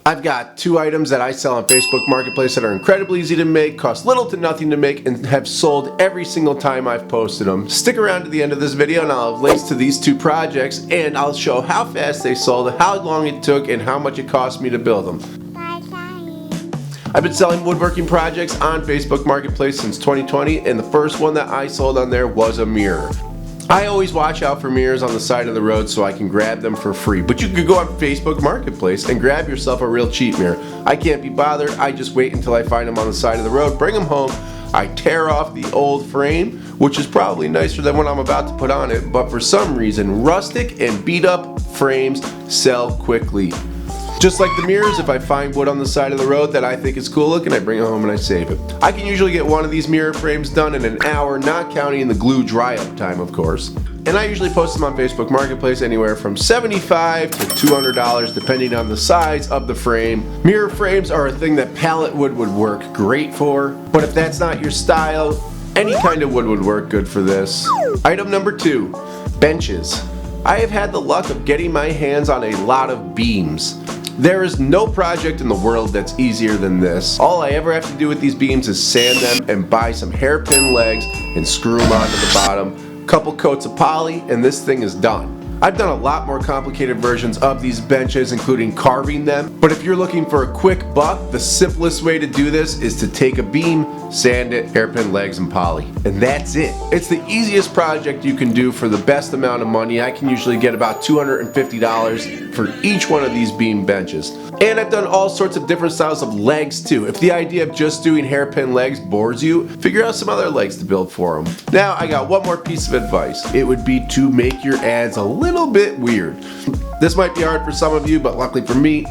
I've got 2 items that I sell on Facebook Marketplace that are incredibly easy to make, cost little to nothing to make, and have sold every single time I've posted them. Stick around to the end of this video and I'll have links to these 2 projects, and I'll show how fast they sold, how long it took, and how much it cost me to build them. I've been selling woodworking projects on Facebook Marketplace since 2020, and the first one that I sold on there was a mirror. I always watch out for mirrors on the side of the road so I can grab them for free. But you could go on Facebook Marketplace and grab yourself a real cheap mirror. I can't be bothered. I just wait until I find them on the side of the road, bring them home. I tear off the old frame, which is probably nicer than what I'm about to put on it, but for some reason, rustic and beat up frames sell quickly. Just like the mirrors, if I find wood on the side of the road that I think is cool looking, I bring it home and I save it. I can usually get one of these mirror frames done in an hour, not counting the glue dry up time, of course. And I usually post them on Facebook Marketplace anywhere from $75 to $200 depending on the size of the frame. Mirror frames are a thing that pallet wood would work great for, but if that's not your style, any kind of wood would work good for this. Item number 2, benches. I have had the luck of getting my hands on a lot of beams. There is no project in the world that's easier than this. All I ever have to do with these beams is sand them and buy some hairpin legs and screw them onto the bottom. Couple coats of poly and this thing is done. I've done a lot more complicated versions of these benches, including carving them, but if you're looking for a quick buck, the simplest way to do this is to take a beam, sand it, hairpin legs, and poly. And that's it. It's the easiest project you can do for the best amount of money. I can usually get about $250 for each one of these beam benches. And I've done all sorts of different styles of legs too. If the idea of just doing hairpin legs bores you, figure out some other legs to build for them. Now I got one more piece of advice. It would be to make your ads a little bit weird. This might be hard for some of you, but luckily for me,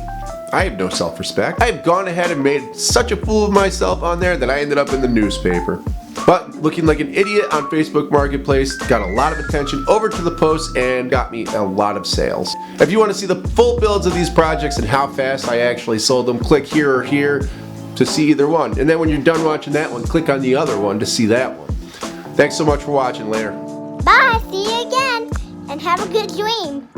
I have no self-respect. I have gone ahead and made such a fool of myself on there that I ended up in the newspaper. But looking like an idiot on Facebook Marketplace got a lot of attention over to the post and got me a lot of sales. If you want to see the full builds of these projects and how fast I actually sold them, click here or here to see either one. And then when you're done watching that one, click on the other one to see that one. Thanks so much for watching. Later. Bye, see you again, and have a good dream.